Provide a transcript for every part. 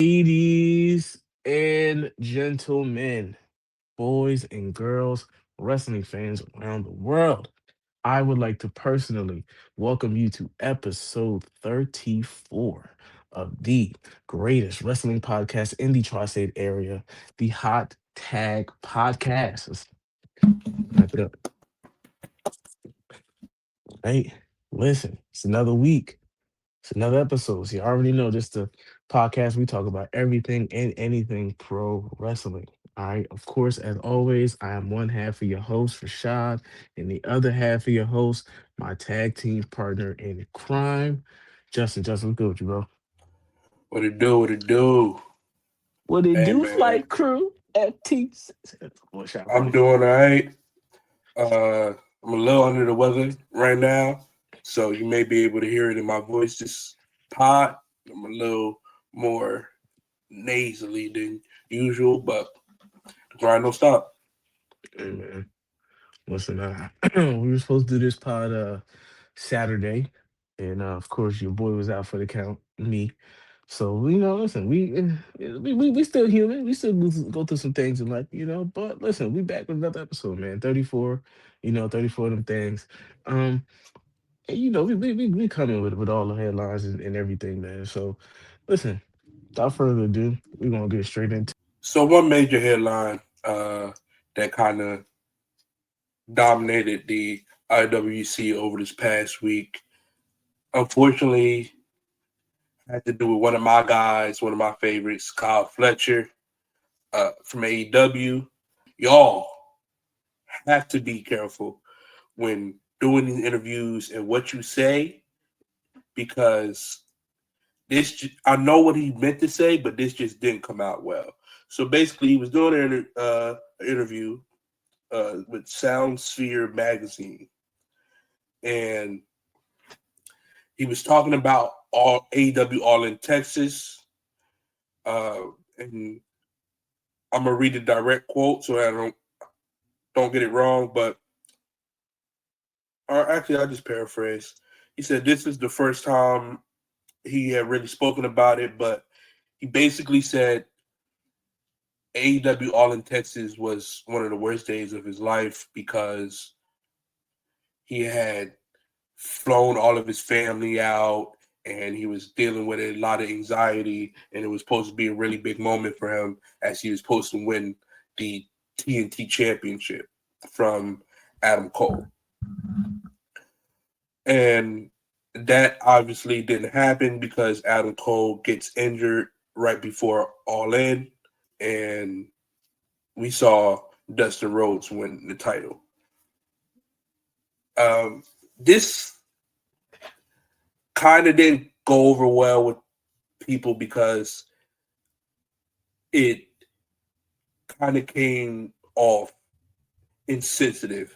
Ladies and gentlemen, boys and girls, wrestling fans around the world, I would like to personally welcome you to episode 34 of the greatest wrestling podcast in the Tri State area, the Hot Tag Podcast. Let's wrap it up, right? Listen, it's another week. It's another episode. So you already know this the podcast we talk about everything and anything pro wrestling. All right. Of course, as always, I am one half of your host, Rashad, and the other half of your host, my tag team partner in crime, Justin. Justin, what's good with you, bro? What it do? What it do? What it Hey do, man, flight crew? FT. Boy, shout I'm out. doing all right. I'm a little under the weather right now, so you may be able to hear it in my voice. This pod, I'm a little more nasally than usual, but the grind don't stop. Hey, man. Listen, we were supposed to do this pod Saturday, and of course, your boy was out for the count, me. So listen, we still human. We still go through some things in life, But listen, we back with another episode, man. 34, 34 of them things. Um, and, we coming with all the headlines and everything, man. So listen, without further ado, we're gonna get straight into. So one major headline that kind of dominated the IWC over this past week, unfortunately, had to do with one of my guys, one of my favorites, Kyle Fletcher from AEW. Y'all have to be careful when doing these interviews and what you say, because I know what he meant to say, but this just didn't come out well. So basically, he was doing an interview with Soundsphere magazine, and he was talking about all AEW All In Texas, and I'm gonna read the direct quote so I don't get it wrong, but or actually I'll just paraphrase. He said this is the first time he had really spoken about it, but he basically said AEW All in Texas was one of the worst days of his life because he had flown all of his family out and he was dealing with a lot of anxiety, and it was supposed to be a really big moment for him as he was supposed to win the TNT championship from Adam Cole. And that obviously didn't happen because Adam Cole gets injured right before All In, and we saw Dustin Rhodes win the title. This kind of didn't go over well with people because it kind of came off insensitive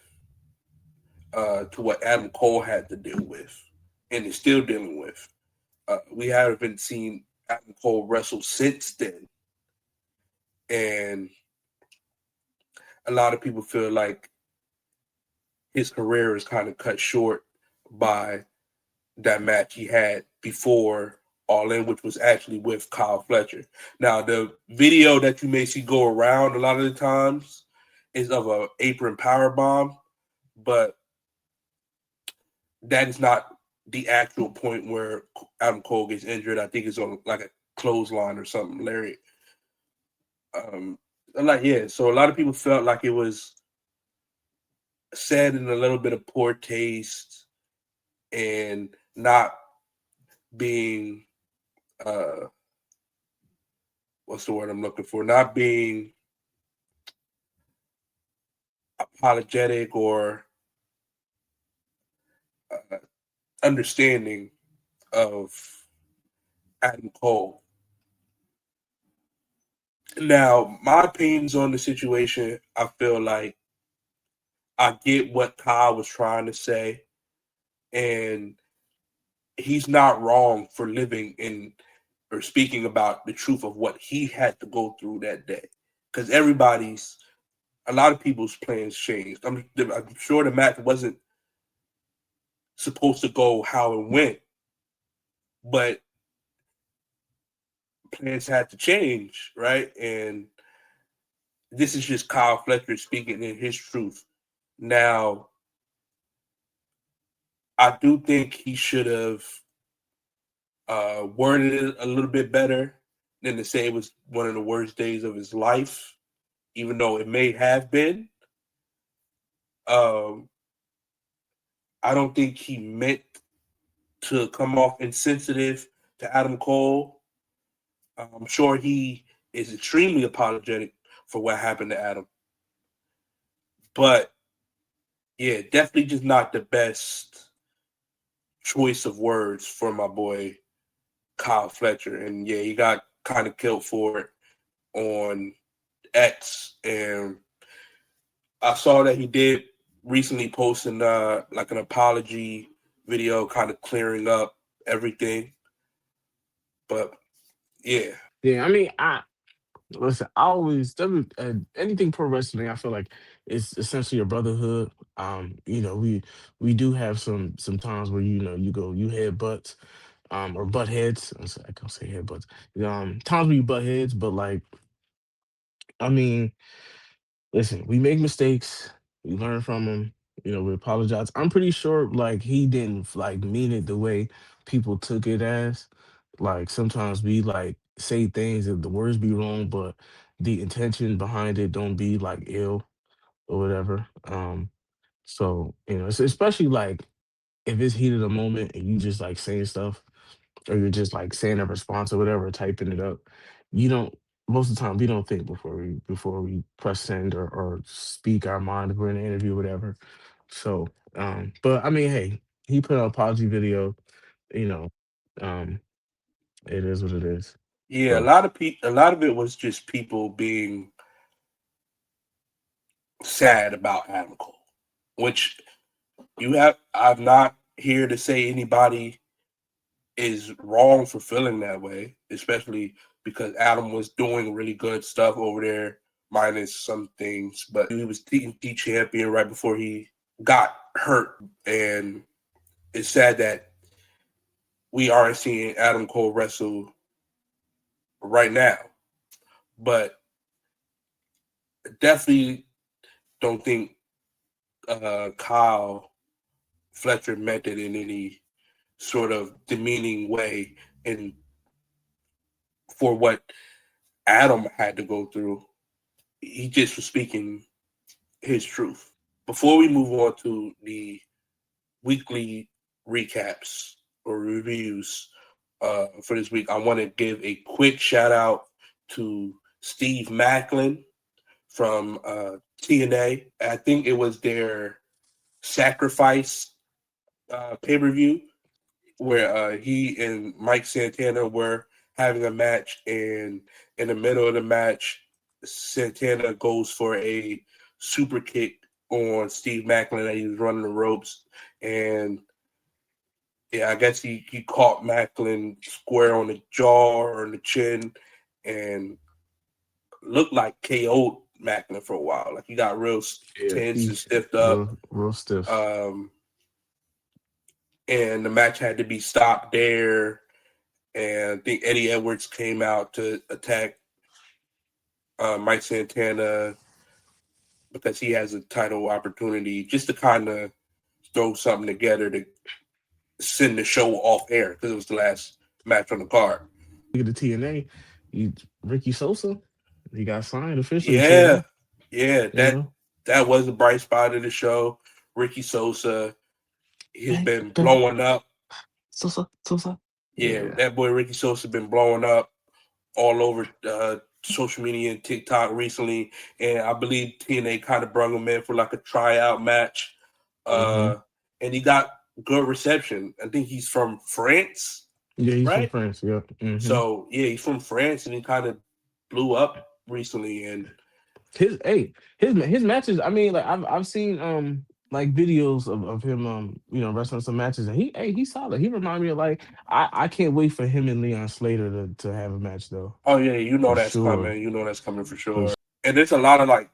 to what Adam Cole had to deal with and is still dealing with. We haven't seen Adam Cole wrestle since then. And a lot of people feel like his career is kind of cut short by that match he had before All In, which was actually with Kyle Fletcher. Now, the video that you may see go around a lot of the times is of a apron power bomb, but that is not the actual point where Adam Cole gets injured. I think it's on like a clothesline or something, Larry. So a lot of people felt like it was said in a little bit of poor taste and not being what's the word I'm looking for? Not being apologetic or uh, understanding of Adam Cole. Now, my opinions on the situation, I feel like I get what Kyle was trying to say, and he's not wrong for living in or speaking about the truth of what he had to go through that day. Because a lot of people's plans changed. I'm sure the match wasn't supposed to go how it went, but plans had to change, right? And this is just Kyle Fletcher speaking in his truth. Now, I do think he should have worded it a little bit better than to say it was one of the worst days of his life, even though it may have been. Um, I don't think he meant to come off insensitive to Adam Cole. I'm sure he is extremely apologetic for what happened to Adam. But yeah, definitely just not the best choice of words for my boy Kyle Fletcher. And yeah, he got kind of killed for it on X. And I saw that he did recently post like an apology video, kind of clearing up everything. But yeah. Yeah, I mean, listen, I always anything pro wrestling. I feel like it's essentially a brotherhood. We do have some times where you head butts, or butt heads. I can't say head butts. Times where you butt heads, but like, I mean, listen, we make mistakes. We learn from them. We apologize. I'm pretty sure like he didn't like mean it the way people took it as. Like sometimes we like say things and the words be wrong, but the intention behind it don't be like ill or whatever. So especially like if it's heated a moment and you just like saying stuff, or you're just like saying a response or whatever, typing it up, you don't most of the time we don't think before we press send or speak our mind if we're in an interview or whatever. So but I mean, hey, he put out an apology video, you know. Um it is what it is. Yeah, So a lot of it was just people being sad about Adam Cole, which I'm not here to say anybody is wrong for feeling that way, especially because Adam was doing really good stuff over there, minus some things. But he was TNT champion right before he got hurt, and it's sad that we aren't seeing Adam Cole wrestle right now. But definitely don't think Kyle Fletcher meant it in any sort of demeaning way, and for what Adam had to go through, he just was speaking his truth. Before we move on to the weekly recaps or reviews for this week, I want to give a quick shout out to Steve Macklin from TNA. I think it was their Sacrifice pay-per-view where he and Mike Santana were having a match, and in the middle of the match, Santana goes for a super kick on Steve Macklin that he was running the ropes, and yeah, I guess he caught Macklin square on the jaw or the chin, and looked like KO'd Macklin for a while. Like he got real yeah, tense and he's stiffed up. real stiff. And the match had to be stopped there. And I think Eddie Edwards came out to attack Mike Santana because he has a title opportunity, just to kind of throw something together to send the show off air because it was the last match on the card. Look at the TNA, Ricky Sosa, he got signed officially to Yeah, TNA. yeah, You know, that was a bright spot of the show. Ricky Sosa has bang, been bang, blowing up. Sosa. Yeah, Yeah, that boy Ricky Sosa been blowing up all over social media and TikTok recently, and I believe TNA kind of brought him in for like a tryout match, hmm, and he got good reception. I think he's from France, yeah, he's from right? France. Yeah, hmm. So yeah, he's from France, and he kind of blew up recently. And His matches. I mean, like I've seen like videos of him wrestling some matches, and he's solid. He remind me of like I can't wait for him and Leon Slater to have a match though, oh yeah, you know for that's sure. coming. You know that's coming for For sure. And there's a lot of like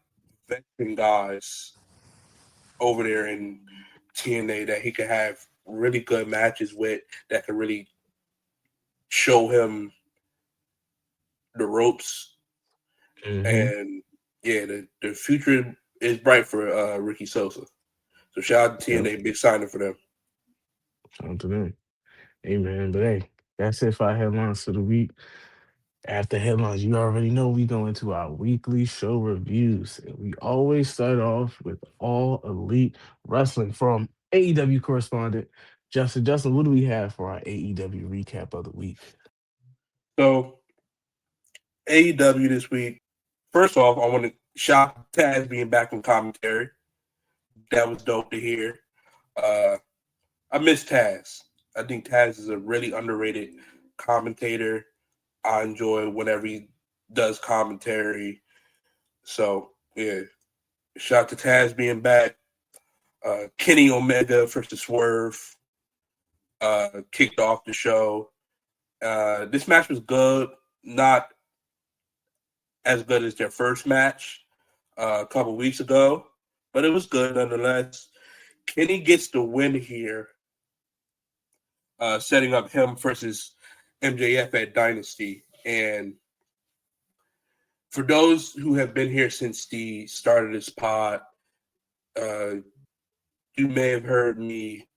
veteran guys over there in TNA that he could have really good matches with that could really show him the ropes, Hmm. and yeah, the future is bright for Ricky Sosa. So shout out to Yep. TNA, big signing for them. Shout out to them. Amen. But hey, that's it for our headlines for the week. After headlines, you already know we go into our weekly show reviews. And we always start off with All Elite Wrestling from AEW correspondent Justin. Justin, what do we have for our AEW recap of the week? So AEW this week. First off, I want to shout out Taz being back on commentary. That was dope to hear. Uh, I miss Taz. I think Taz is a really underrated commentator. I enjoy whenever he does commentary. So yeah, shout out to Taz being back. Kenny Omega versus Swerve kicked off the show. This match was good, not as good as their first match a couple weeks ago, but it was good nonetheless. Kenny gets the win here, setting up him versus MJF at Dynasty. And for those who have been here since the start of this pod, uh, you may have heard me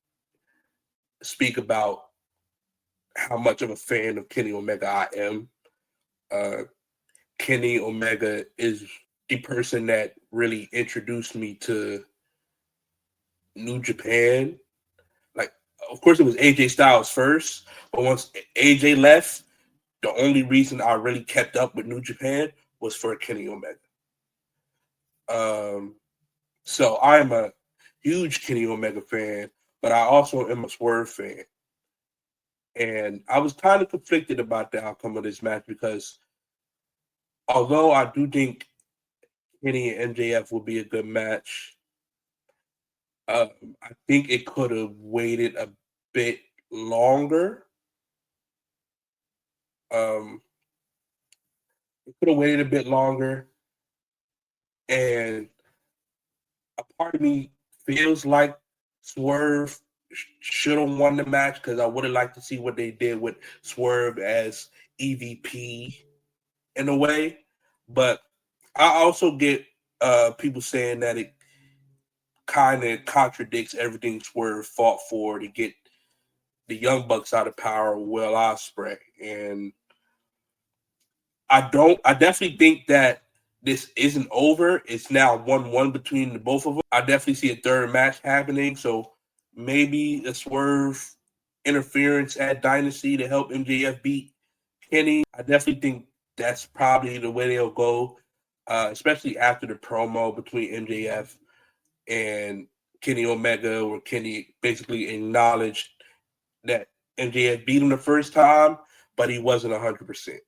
speak about how much of a fan of Kenny Omega I am. Uh, Kenny Omega is the person that really introduced me to New Japan. Like, of course, it was AJ Styles first, but once AJ left, the only reason I really kept up with New Japan was for Kenny Omega. Um, so I am a huge Kenny Omega fan, but I also am a Swerve fan. And I was kind of conflicted about the outcome of this match because although I do think Kenny and MJF would be a good match, I think it could have waited a bit longer. Um, it could have waited a bit longer, and a part of me feels like Swerve should have won the match because I would have liked to see what they did with Swerve as EVP in a way. But I also get people saying that it kind of contradicts everything Swerve fought for to get the Young Bucks out of power, Will Ospreay, and I definitely think that this isn't over. It's now 1-1 between the both of them. I definitely see a third match happening. So maybe a Swerve interference at Dynasty to help MJF beat Kenny. I definitely think that's probably the way they'll go, especially after the promo between MJF and Kenny Omega, where Kenny basically acknowledged that MJF beat him the first time, but he wasn't 100%.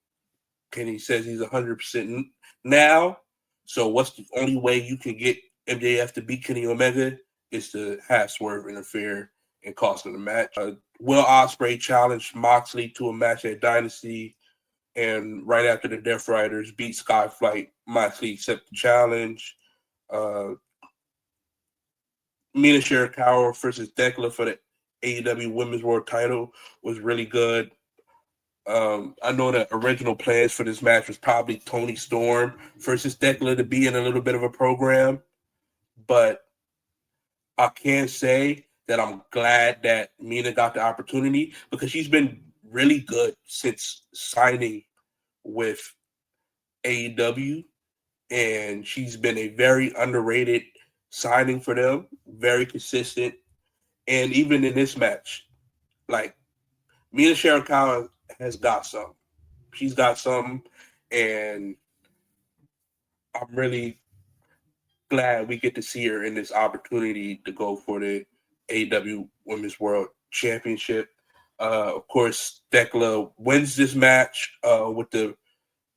Kenny says he's 100% now. So what's the only way you can get MJF to beat Kenny Omega is to have Swerve interfere and cost him the match. Will Ospreay challenged Moxley to a match at Dynasty, and right after the Death Riders beat Skyflight, Moxley accepted the challenge. Uh, Mina Shirakawa versus Dekla for the AEW Women's World Title was really good. I know the original plans for this match was probably Tony Storm versus Dekla to be in a little bit of a program, but I can say that I'm glad that Mina got the opportunity because she's been really good since signing with AEW, and she's been a very underrated signing for them, very consistent, and even in this match, like Mina Shirakawa has got something. She's got something, and I'm really glad we get to see her in this opportunity to go for the AEW Women's World Championship. Of course, Dekla wins this match with the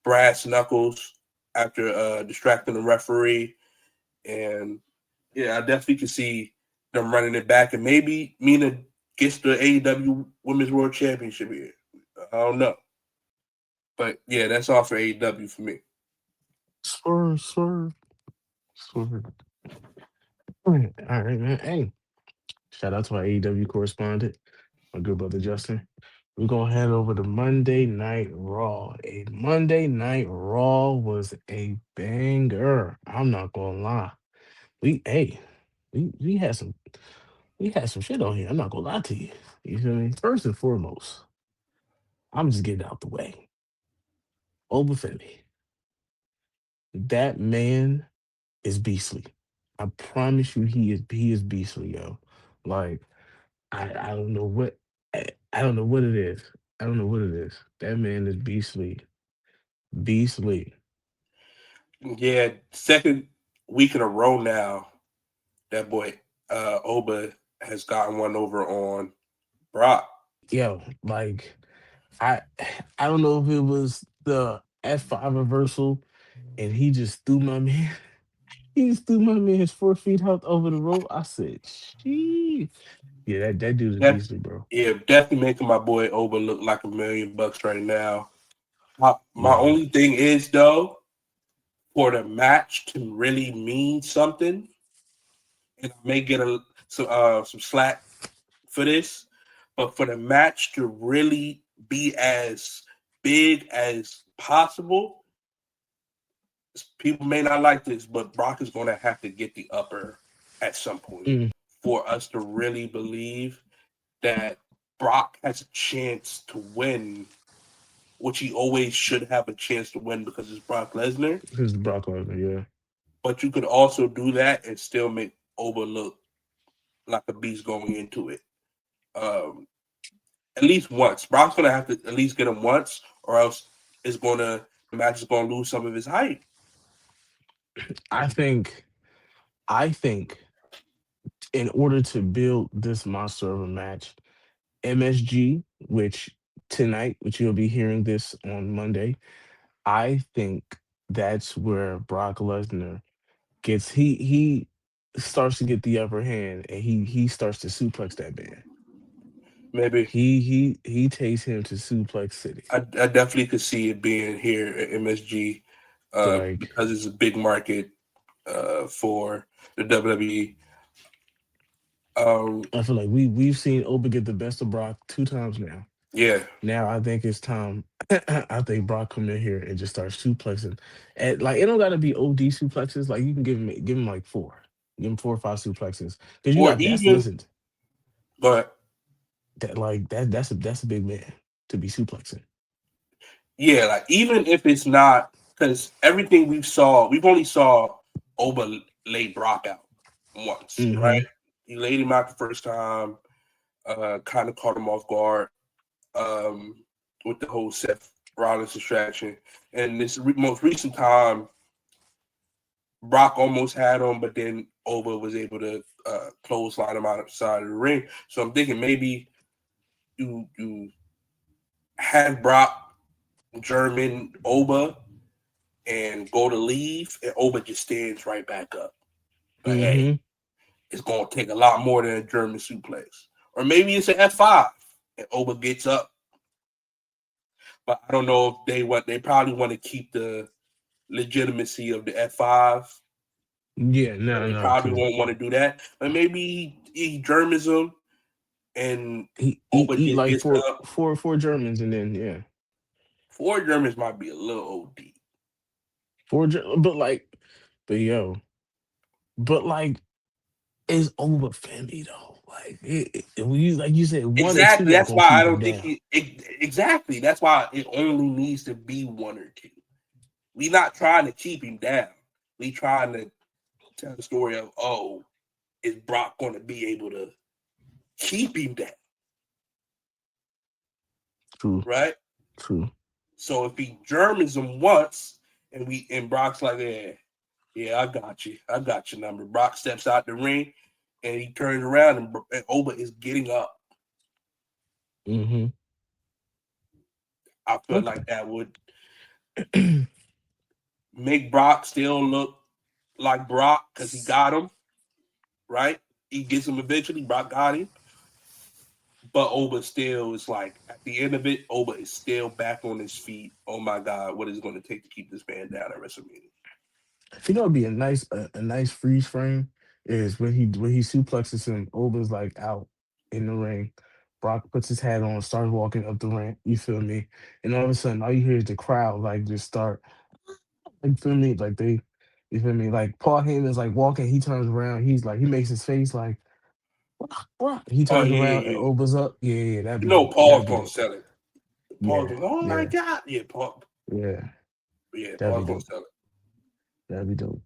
brass knuckles after distracting the referee. And yeah, I definitely can see them running it back. And maybe Mina gets the AEW Women's World Championship here. I don't know. But yeah, that's all for AEW for me. Swerve, swerve, swerve. All right, man. Hey, shout out to our AEW correspondent, my good brother Justin. We're gonna head over to Monday Night Raw. A Monday Night Raw was a banger. I'm not gonna lie. We hey, we had some shit on here. I'm not gonna lie to you. You feel me? First and foremost, I'm just getting out the way. Femi, that man is beastly. I promise you, he is beastly, yo. Like I don't know what I don't know what it is. I don't know what it is. That man is beastly, beastly. Yeah, second week in a row now, that boy Oba has gotten one over on Brock. Yo, like I I don't know if it was the F5 reversal and he just threw my man. He just threw my man his 4 feet out over the rope. I said, "Gee, yeah, that dude is That beastly, bro." yeah, definitely making my boy Oba look like $1 million right now. My Yo, only thing is though, for the match to really mean something, and I may get some slack for this, but for the match to really be as big as possible, people may not like this, but Brock is going to have to get the upper at some point mm, for us to really believe that Brock has a chance to win, which he always should have a chance to win because it's Brock Lesnar. this is Brock Lesnar. Yeah, But you could also do that and still make Oba look like a beast going into it. Um, at least once. Brock's gonna have to at least get him once, or else the match is gonna lose some of its hype. I think I think in order to build this monster of a match, MSG, which tonight, which you'll be hearing this on Monday, I think that's where Brock Lesnar he starts to get the upper hand and he starts to suplex that man. Maybe He takes him to Suplex City. I definitely could see it being here at MSG Like because it's a big market for the WWE. I feel like we've seen Oba get the best of Brock 2 times now. Yeah, Now I think it's time. I think Brock come in here and just start suplexing. And like it don't gotta be OD suplexes. Like you can give him like four. Give him 4 or 5 suplexes. Because you or got that's even listen, but that like that's a big man to be suplexing. yeah, like even if it's not because everything we've only saw Oba lay Brock out once, right? Mm-hmm. He laid him out the first time, kind of caught him off guard with the whole Seth Rollins distraction. And this most recent time, Brock almost had him, but then Oba was able to clothesline him outside of the ring. So I'm thinking maybe you have Brock German Oba and go to leave, and Oba just stands right back up. Like, hey, Mm-hmm. it's going to take a lot more than a German suplex. Or maybe it's an F5 and Oba gets up. But I don't know if they probably want to keep the legitimacy of the F5. Yeah, And no, they no, probably because won't want to do that. But maybe he Germans him and he Oba eat just like gets four up. four four Germans and then yeah. 4 Germans might be a little OD. But like but yo, but like it's over Femi though. Like when you like you said, 1 or 2 Exactly. not That's gonna why I keep don't him think down. exactly. That's why it only needs to be 1 or 2. We not trying to keep him down. We trying to tell the story of is Brock going to be able to keep him down, True, right? true. So if he Germans him once, and Brock's like, yeah, I got your number. Brock steps out the ring, and he turns around, and Oba is getting up. Mm-hmm. I feel Okay. like that would make Brock still look like Brock because he got him, right? He gets him eventually. Brock got him. But Oba still is like at the end of it, Oba is still back on his feet. Oh my God, what is it going to take to keep this man down at WrestleMania? You know, it'd be a nice freeze frame is when he suplexes him. Oba's like out in the ring. Brock puts his hat on, starts walking up the ramp. You feel me? And all of a sudden, all you hear is the crowd like just start. Like feel me? Like they, you feel me? Like Paul Heyman's like walking. He turns around. He's like he makes his face like, "What?" He Oh turns yeah, around yeah, and yeah. opens up. Yeah, yeah, that'd You be know, dope. Paul's That'd be gonna dope. sell it. Paul's Yeah, gonna, oh my yeah, god, yeah, Paul, yeah. yeah, That'd be Paul's gonna dope. sell it. That'd be dope.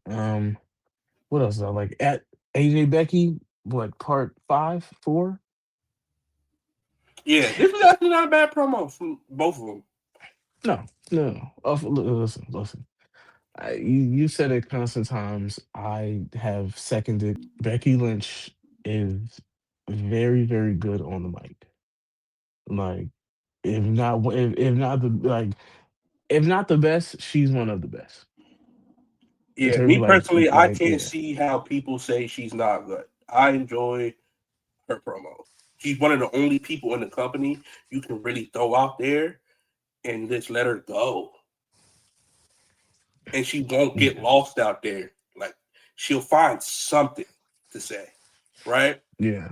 What else? Like at AJ Becky, what part 5, 4? Yeah, this is actually not a bad promo from both of them. No, no. No. Oh, listen, listen. You said it constant times. I have seconded. Becky Lynch is very, very good on the mic. Like, if not the like, if not the best, she's one of the best in Yeah, terms me of personally, I can't yeah, see how people say she's not good. I enjoy her promo. She's one of the only people in the company you can really throw out there and just let her go. And she won't get yeah, lost out there. Like she'll find something to say, right? yeah.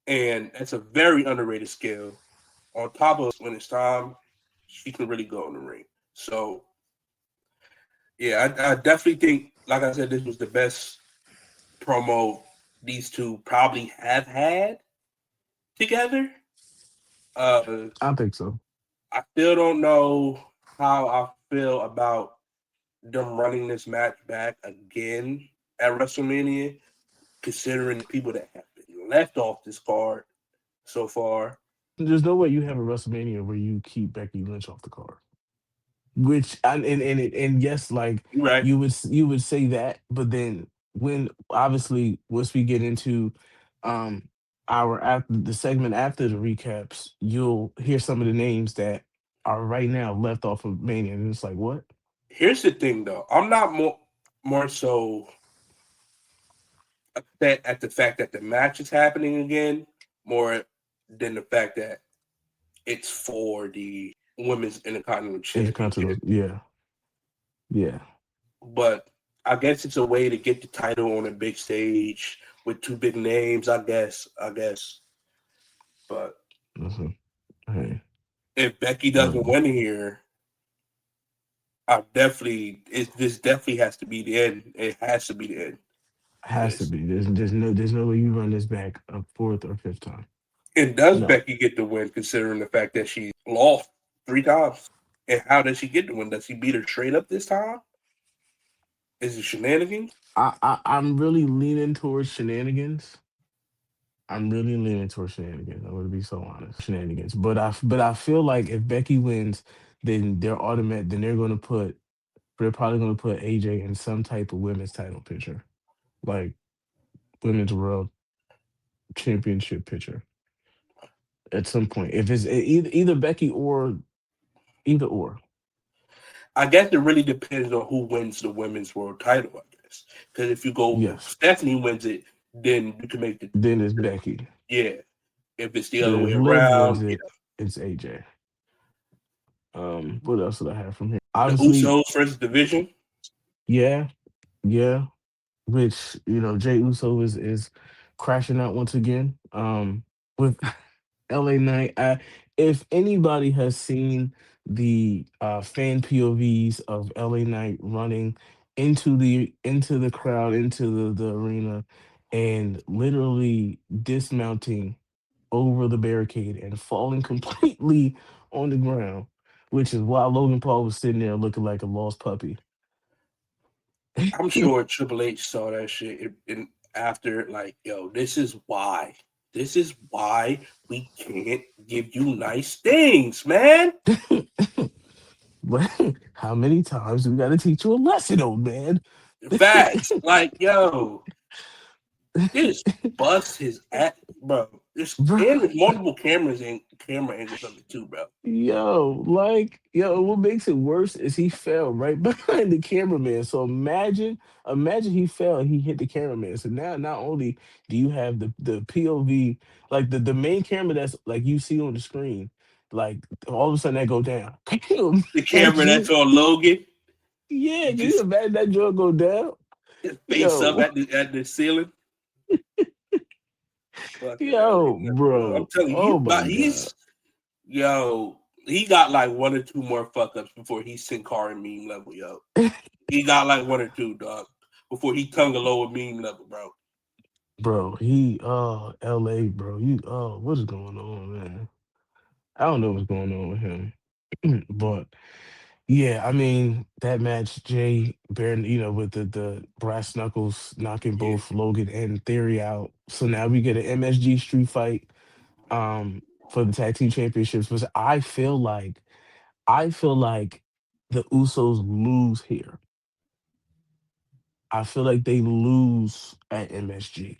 And that's a very underrated skill. On top of when it's time, she can really go in the ring. So yeah, I definitely think, like I said, this was the best promo these two probably have had together. I think so. I still don't know how I feel about them running this match back again at WrestleMania, considering the people that have been left off this card so far. There's no way you have a WrestleMania where you keep Becky Lynch off the card. Which and yes, like You're right. you would say that, but then when obviously once we get into um our after the segment after the recaps, you'll hear some of the names that are right now left off of Mania, and it's like what? Here's the thing, though. I'm not more so upset at the fact that the match is happening again, more than the fact that it's for the Women's Intercontinental Intercontinental, Championship. yeah, yeah. But I guess it's a way to get the title on a big stage with two big names. I guess. But Listen, hey, if Becky doesn't um, win here, this definitely has to be the end. It has to be the end for has to this. be. There's no way you run this back a fourth or fifth time. And does No, Becky get the win, considering the fact that she lost 3 times? And how does she get the win? Does he beat her straight up this time? Is it shenanigans? I'm really leaning towards shenanigans. I'm really leaning towards shenanigans. I'm gonna be so honest, shenanigans. But I feel like if Becky wins, then they're automatic. Then they're probably gonna put AJ in some type of women's title picture, like women's world championship picture at some point. If it's either Becky or either or, I guess it really depends on who wins the women's world title, I guess. Because if you go yes, Stephanie wins it, then you can make then it's Becky. yeah. If it's the other Then if way Liv wins around, it, it's AJ. What else did I have from here? the Obviously, Usos versus Division. yeah, yeah. Which Jay Uso is crashing out once again. With LA Knight. If anybody has seen the fan POVs of LA Knight running into the crowd, into the arena, and literally dismounting over the barricade and falling completely on the ground, which is why Logan Paul was sitting there looking like a lost puppy. I'm sure Triple H saw that shit and after like, yo, this is why. This is why we can't give you nice things, man. But how many times we got to teach you a lesson, old man? Facts. Like, yo, they just bust his ass, bro. Bro, There's multiple camera angles on it too, bro. what makes it worse is he fell right behind the cameraman. So imagine he fell and he hit the cameraman. So now not only do you have the POV, like the main camera that's like you see on the screen, like all of a sudden that go down. Can you The camera that's imagine? on Logan, Yeah, he can you just imagine that joint go down? his face up Yo, at the ceiling. Fucking LA Yo, Knight, bro. I'm bro. telling you, Oh my god. he got like one or two more fuck ups before he's Sin Cara meme level, yo. He got like one or two, dog, before he tongue a lower meme level, bro. Bro, he LA, bro. What is going on, man? I don't know what's going on with him. But yeah, I mean that match, Jay Baron, with the brass knuckles knocking Yeah. both Logan and Theory out. So now we get an MSG street fight for the tag team championships. But I feel like the Usos lose here. I feel like they lose at MSG.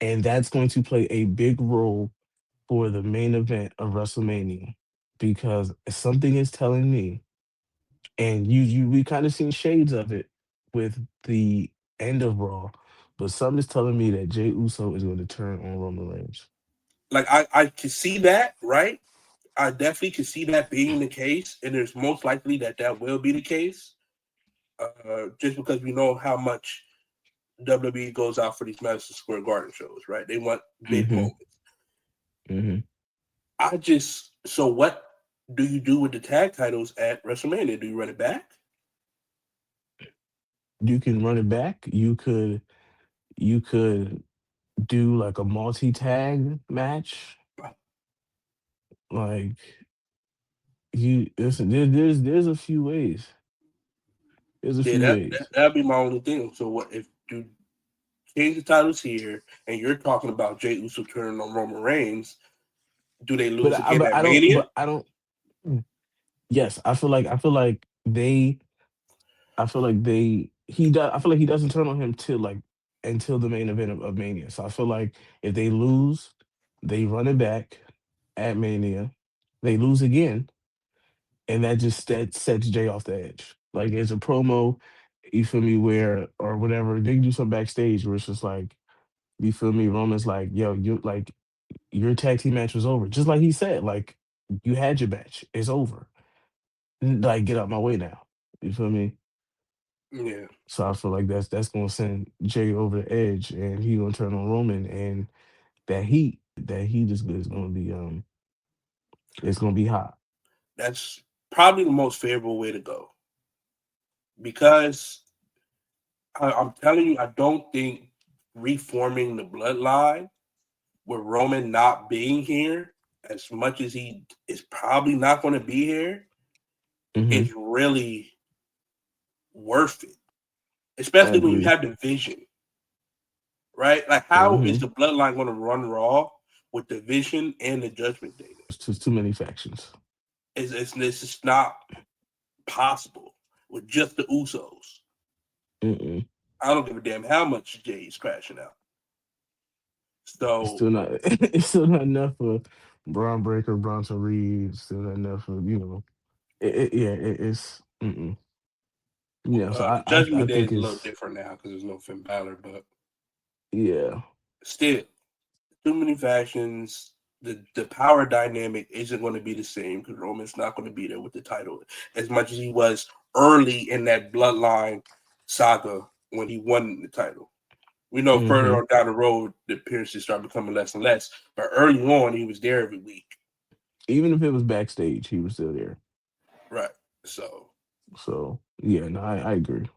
And that's going to play a big role for the main event of WrestleMania because something is telling me, and you we kind of seen shades of it with the end of Raw, but something is telling me that Jey Uso is going to turn on Roman Reigns. Like I can see that, right? I definitely can see that being the case, and there's most likely that will be the case. Just because we know how much WWE goes out for these Madison Square Garden shows, right? They want big Hmm. moments. Hmm. So what do you do with the tag titles at WrestleMania? Do you run it back? You can run it back. You could do like a multi tag match. Like you listen, there's a few ways. There's a Yeah, few ways. that'd be my only thing. So what if you change the titles here, and you're talking about Jey Uso turning on Roman Reigns? Do they But lose I again but at I don't Mania? but I don't yes, I feel like he doesn't turn on him till like until the main event of Mania. So I feel like if they lose, they run it back at Mania. They lose again, and that sets Jay off the edge. Like it's a promo, you feel me, where or whatever, they can do some backstage where it's just like, you feel me, Roman's like, yo, you like your tag team match was over. Just like he said, like you had your match. It's over. Like get out my way now. You feel me? Yeah, So I feel like that's gonna send Jay over the edge, and he gonna turn on Roman, and that heat is gonna be it's gonna be hot. that's probably the most favorable way to go because I'm telling you, I don't think reforming the bloodline with Roman not being here, as much as he is probably not going to be here, Hmm. is really worth it. I Especially when you agree. have the vision, right? Like, how is Hmm. the bloodline going to run Raw with the vision and the Judgment Day there? It's just too many factions. It's just not possible with just the Usos. Mm-mm. I don't give a damn how much Jay is crashing out. It's So still not. It's still not enough for Braun Breaker, Bronson Reed. Still not enough for yeah. It's yeah. So the I Judgment Day think is a little it's different now because there's no Finn Balor, but yeah. still, too many factions. The power dynamic isn't going to be the same because Roman's not going to be there with the title as much as he was early in that bloodline saga when he won the title. We know further Hmm. on down the road the appearances start becoming less and less, but early on he was there every week. Even if it was backstage, he was still there. Right. So So yeah, no, I agree.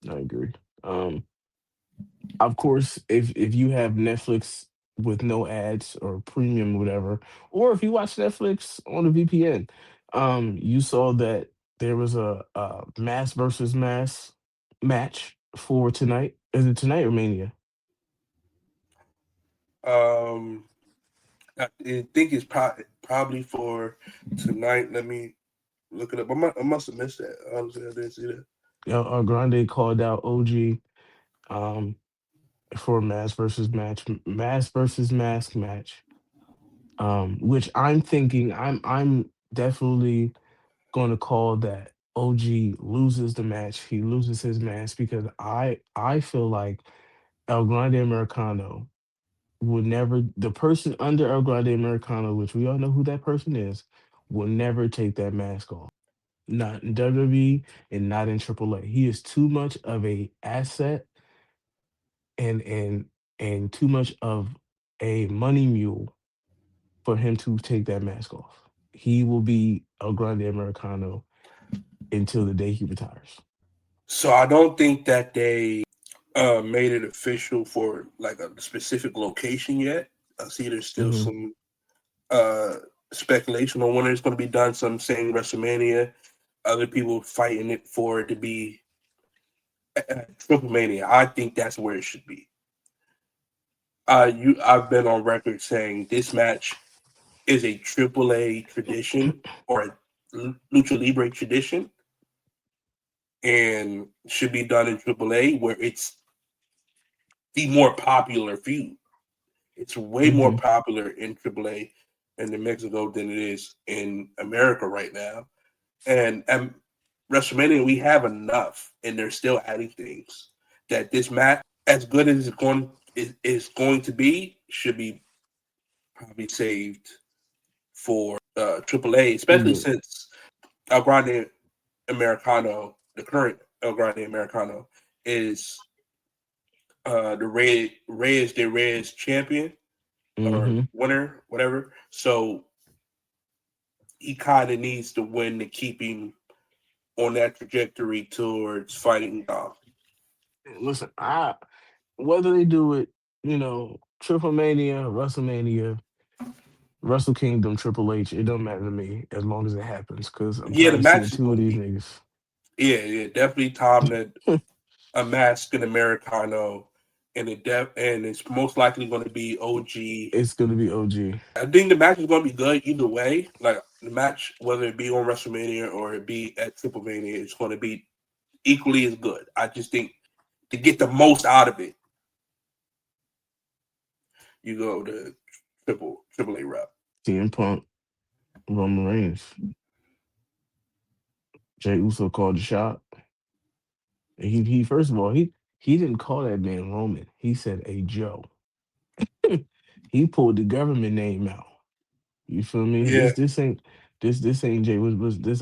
I agree. Um, of course, if you have Netflix with no ads or premium, whatever, or if you watch Netflix on a VPN, you saw that there was a mass versus mass match for tonight. Is it tonight or Mania? um I think it's probably for tonight. Let me look it up. I must have missed that. Honestly, I didn't see that. Grande called out OG um for a mass versus mask match. Which I'm thinking I'm definitely going to call that OG loses the match. He loses his mask because I feel like El Grande Americano would never, the person under El Grande Americano, which we all know who that person is, will never take that mask off. Not in WWE and not in AAA. He is too much of a asset and too much of a money mule for him to take that mask off. He will be El Grande Americano until the day he retires. So I don't think that they made it official for like a specific location yet. I see there's still Hmm. some uh, speculation on when it's going to be done. Some saying WrestleMania, other people fighting it for it to be Triple Mania. I think that's where it should be. I've been on record saying this match is a AAA tradition or a lucha libre tradition, and should be done in AAA where it's the more popular feud. It's way more Hmm. popular in AAA and in Mexico than it is in America right now. And WrestleMania, we have enough, and they're still adding things. That this match, as good as is going to be, should be probably saved for AAA, especially But since El Grande Americano, the current El Grande Americano, is the Reyes de Reyes champion or hmm winner, whatever. So he kind of needs to win to keep him on that trajectory towards fighting Dom. listen, I whether they do it, Triple Mania, WrestleMania, Wrestle Kingdom, Triple H, it don't matter to me as long as it happens. Cause I'm Yeah, the tired of seeing match is two of going to these be niggas. yeah, definitely time to unmask an Americano, and and it's most likely going to be OG. It's gonna be OG. I think the match is going to be good either way. Like the match, whether it be on WrestleMania or it be at Triple Mania, it's going to be equally as good. I just think to get the most out of it, you go to Triple A rep. CM Punk, Roman Reigns, Jay Uso called the shot. He first of all he didn't call that man Roman. He said a Joe. He pulled the government name out. You feel me? Yeah, This ain't Jay. Was this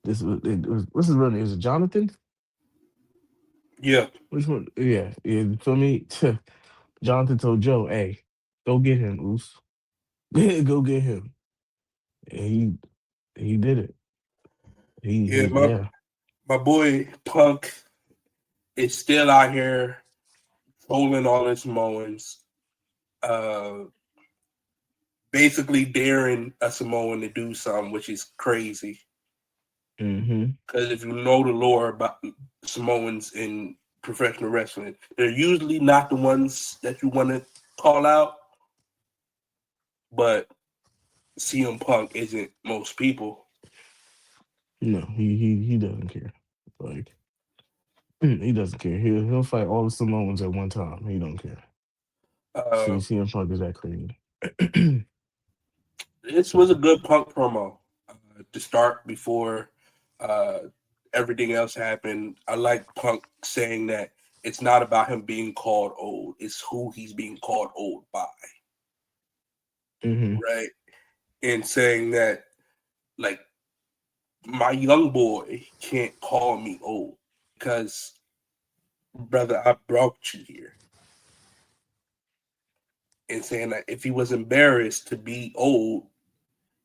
what's his real name? Is it Jonathan? yeah, Which one? Yeah, yeah. You feel me? Jonathan told Joe, "Hey, go get him, Oos. Go get him." And he did it. yeah. Yeah. My boy Punk is still out here trolling all his Samoans, uh, basically daring a Samoan to do something, which is crazy. Mm-hmm. Because if you know the lore about Samoans in professional wrestling, they're usually not the ones that you want to call out, but CM Punk isn't most people. No, he doesn't care. Like he doesn't care. He'll fight all the Samoans at one time. He don't care. Uh, CM Punk is that crazy. this was a So good Punk promo to start before uh, everything else happened. I like Punk saying that it's not about him being called old; it's who he's being called old by, hmm right? And saying that like my young boy can't call me old because brother, I brought you here. And saying that if he was embarrassed to be old,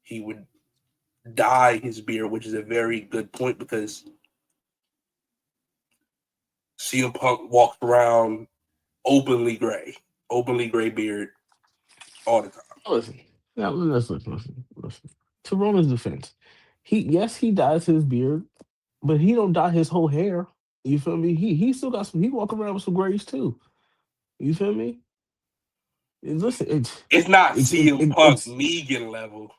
he would dye his beard, which is a very good point because CM Punk walks around openly gray beard all the time. listen, now listen. To Roman's defense, he dyes his beard, but he don't dye his whole hair. You feel me? He still got some. He walk around with some grays too. You feel me? Listen, It's not it's CM Punk it's Negan level.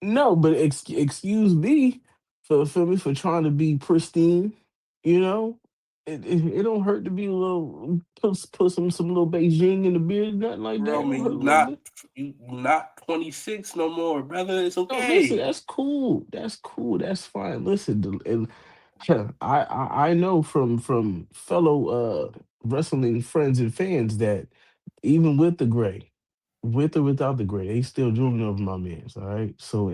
no, but excuse me for me for trying to be pristine. You know, it don't hurt to be a little put some little Beijing in the beard, nothing like that. It don't Roman, hurt a little bit. you not 26 no more, brother. It's No, listen, okay. that's cool. That's cool. That's fine. Listen, yeah, I know from fellow wrestling friends and fans that even with the gray, with or without the gray, they still drooling over my man's. All right. So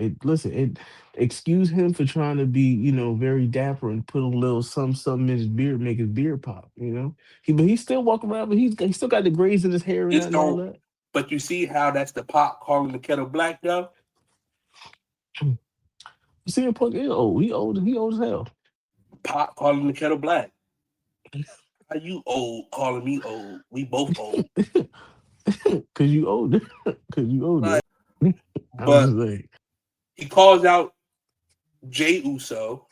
excuse him for trying to be, very dapper and put a little something in his beard, make his beard pop. But he still walk around, but he still got the grays in his hair and that Just and all don't that. But you see how that's the pot calling the kettle black, though? CM Punk is old. He old. He old as hell. Pot calling the kettle black. How you old calling me old? We both old. Cause you older. Cause you older. Like, I'm but just like, he calls out Jay Uso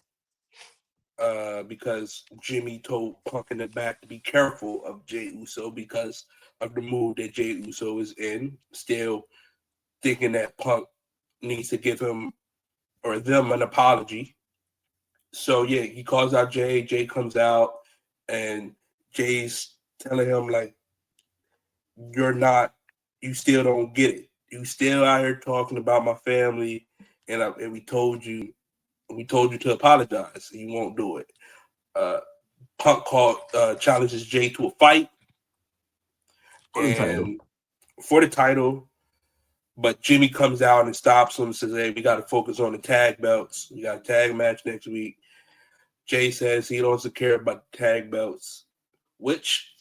because Jimmy told Punk in the back to be careful of Jay Uso because of the mood that Jay Uso is in. Still thinking that Punk needs to give him or them an apology. So yeah, he calls out Jay. Jay comes out, and Jay's telling him like, "You're not. You still don't get it. You still out here talking about my family, and we told you. We told you to apologize. And you won't do it." Uh, Punk challenges Jay to a fight, for the title. and for the title. But Jimmy comes out and stops him and says, "Hey, we got to focus on the tag belts. We got a tag match next week." Jay says he doesn't care about the tag belts, which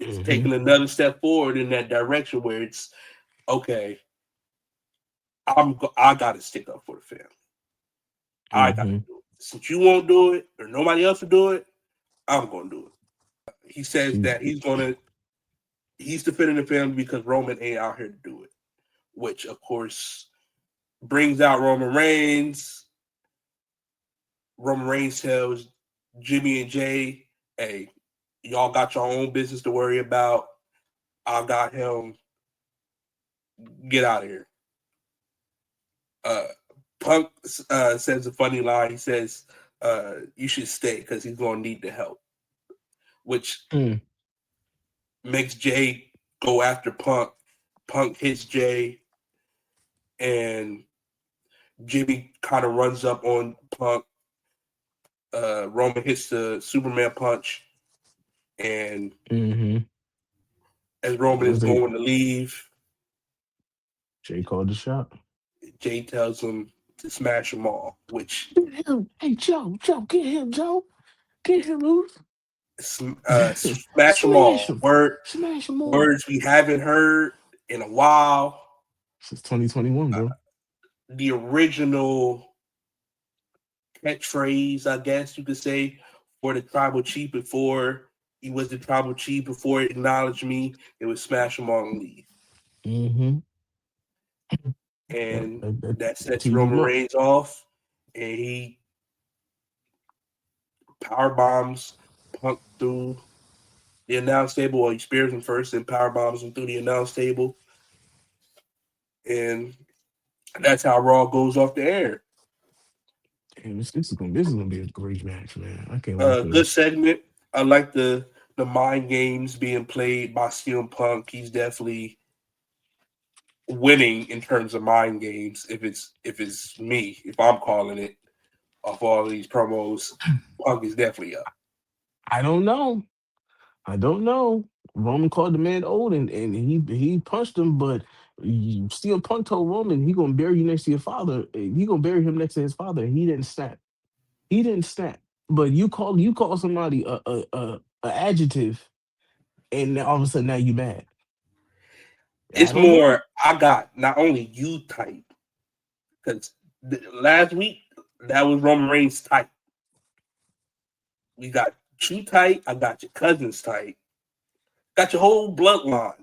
is taking another step forward in that direction where it's okay. I got to stick up for the family. I got to do it. Since you won't do it or nobody else will do it, I'm going to do it. He says that he's defending the family because Roman ain't out here to do it, which of course brings out Roman Reigns. Roman Reigns tells Jimmy and Jay, "Hey, y'all got your own business to worry about. I got him. Get out of here." Punk says a funny line. He says, "You should stay because he's going to need the help," which makes Jay go after Punk. Punk hits Jay, and Jimmy kind of runs up on Punk. Roman hits the Superman punch, and as Roman is going to leave, Jay called the shot. Jay tells him to smash them all, which Get him. Hey, Joe, get him, Joe. Get him loose. smash them Smash all. him. Smash him all. Words we haven't heard in a while. Since 2021, bro. The original catchphrase, I guess you could say, for the tribal chief before he was the tribal chief, before it acknowledged me, it was smash them all and leave. And that sets Roman Reigns off, and he power bombs Punk through the announce table. Well, he spears him first and power bombs him through the announce table. And that's how Raw goes off the air. Damn, this is gonna be a great match, man. I can't wait for Good this. segment. I like the mind games being played by CM Punk. He's definitely winning in terms of mind games. If it's me, if I'm calling it off all these promos, Punk is definitely up. I don't know. Roman called the man old, and he punched him, but still Punk told Roman he gonna bury you next to your father. He gonna bury him next to his father. He didn't snap. But you call somebody a adjective, and all of a sudden now you mad. It's more, I got not only you type, because last week that was Roman Reigns type. We got you tight. I got your cousins tight. Got your whole bloodline.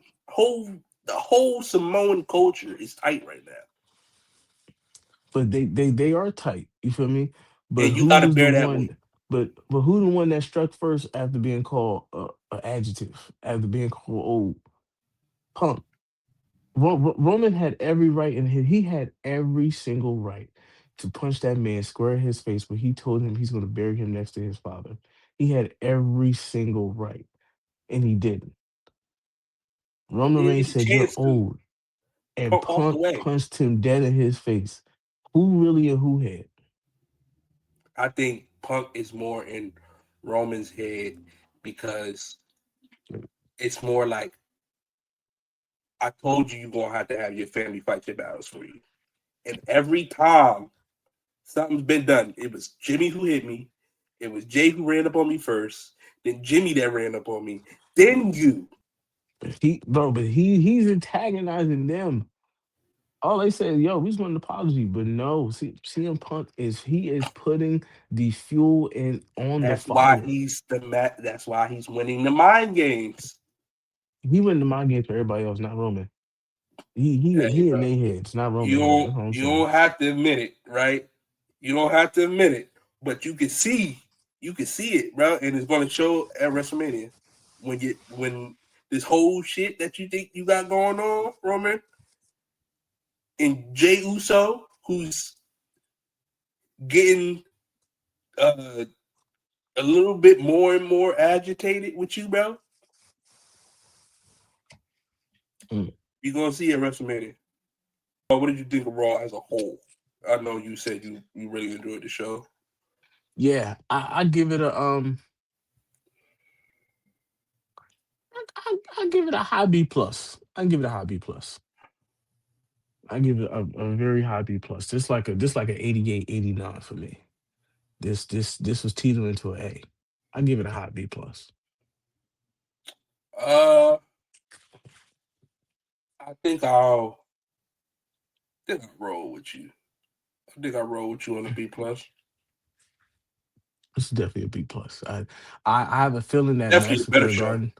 The whole Samoan culture is tight right now. But they are tight. You feel me? But and you who got to was the bear that one? weight. But who the one that struck first after being called an adjective, after being called old? Punk. Roman had every right, and he had every single right to punch that man square in his face when he told him he's going to bury him next to his father. He had every single right, and he didn't. Roman He didn't Reigns get a said, "You're chance to. old," and Punk walked Punk away. punched him dead in his face. Who really and who had? I think Punk is more in Roman's head because it's more like, I told you you're going to have your family fight your battles for you. And every time something's been done, it was Jimmy who hit me. It was Jay who ran up on me first. Then Jimmy that ran up on me. Then you. He's antagonizing them. All they said, yo, we just want an apology, but no. See, CM Punk is putting the fuel in on the That's why fire. he's That's why he's winning the mind games. He went to mind games for everybody else, not Roman. Hey, He in bro, their heads, not you Roman heads. don't That's all I'm you saying. don't have to admit it, right? You don't have to admit it, but you can see it, bro, and it's going to show at WrestleMania when this whole shit that you think you got going on, Roman, and Jay Uso, who's getting uh, a little bit more and more agitated with you, bro. Mm. You're gonna see at WrestleMania. What did you think of Raw as a whole? I know you said you really enjoyed the show. Yeah, I give it a I give it a high B plus. I give it a high B plus. I give it a very high B plus. Just like an 88, 89 for me. This was teetering to an A. I give it a high B plus. Uh, I think I'll roll with you. I think I'll roll with you on a B plus. It's definitely a B plus. I have a feeling that Definitely a Madison better Square show. Garden.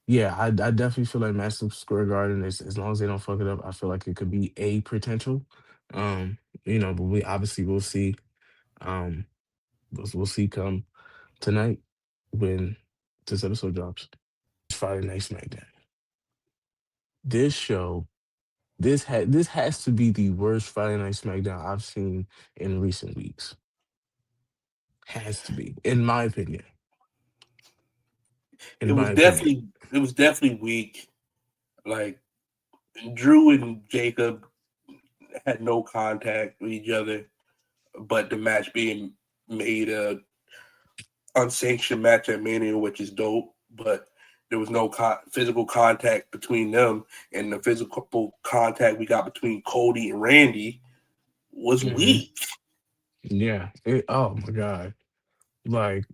Yeah, I definitely feel like Madison Square Garden is as long as they don't fuck it up, I feel like it could be a potential. Um, but we obviously we'll see. Um, we'll see come tonight when this episode drops. Friday Night Smackdown. This show, this has to be the worst Friday Night Smackdown I've seen in recent weeks. Has to be, in my opinion. In my opinion. It was definitely weak. Like Drew and Jacob had no contact with each other, but the match being made a unsanctioned match at Mania, which is dope. But there was no physical contact between them, and the physical contact we got between Cody and Randy was Hmm. weak. Yeah. Oh my god. Like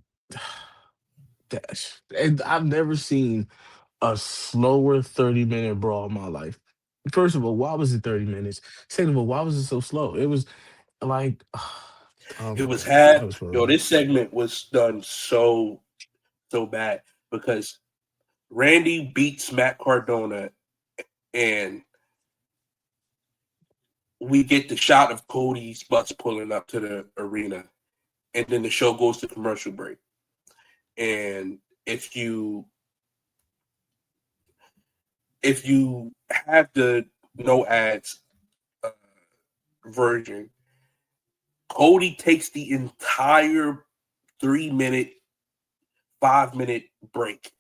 and I've never seen a slower 30-minute brawl in my life. First of all, why was it 30 minutes? Second of all, why was it so slow? It was like, oh It my was god, that had was yo. horrible. This segment was done so bad because Randy beats Matt Cardona, and we get the shot of Cody's butts pulling up to the arena, and then the show goes to commercial break. And if you have the no ads uh, version, Cody takes the entire 3 minute, 5 minute break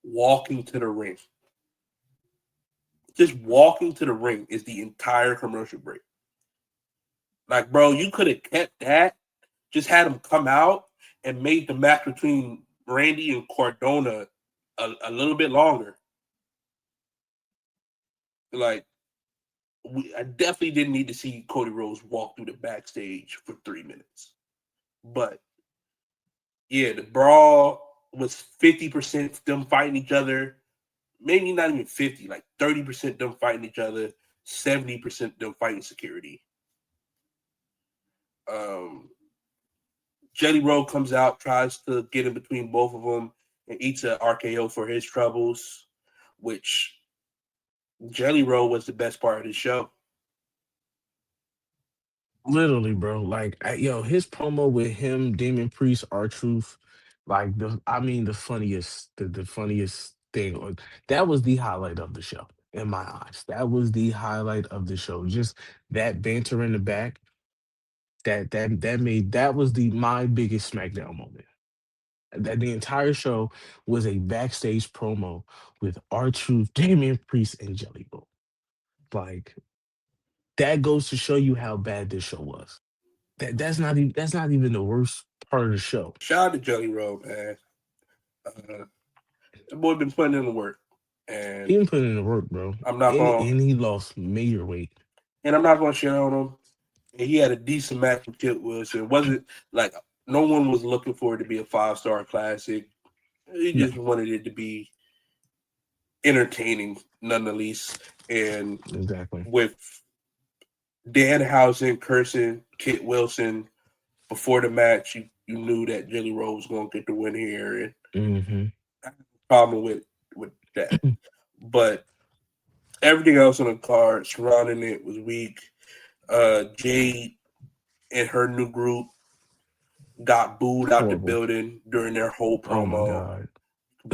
walking to the ring. Just walking to the ring is the entire commercial break. Like, bro, you could have kept that, just had him come out and made the match between Randy and Cardona a little bit longer. Like, I definitely didn't need to see Cody Rhodes walk through the backstage for 3 minutes. But yeah, the brawl was 50% them fighting each other. Maybe not even 50, like 30% them fighting each other, 70% them fighting security. Um, Jelly Roll comes out, tries to get in between both of them, and eats an RKO for his troubles, which Jelly Roll was the best part of the show. Literally, bro. Like, yo, his promo with him, Damien Priest, R Truth, like the funniest, the funniest thing. That was the highlight of the show in my eyes. That was the highlight of the show. Just that banter in the back. That was the my biggest SmackDown moment. That the entire show was a backstage promo with R Truth, Damian Priest, and Jelly Roll. Like that goes to show you how bad this show was. That's not even the worst part of the show. Shout out to Jelly Roll, man. The boy been putting in the work, He and didn't put in the work, bro, I'm not going and he lost major weight. and I'm not going to shit on him. And he had a decent match with Kit Wilson. It wasn't like no one was looking for it to be a 5-star classic. He No, just wanted it to be entertaining none the least. And Exactly. with Danhausen cursing Kit Wilson before the match, you knew that Jelly Roll was going to get the win here. And Mm-hmm. I have a problem with that. But everything else on the card surrounding it was weak. Jade and her new group got booed out the Horrible. building during their whole Oh my promo. god.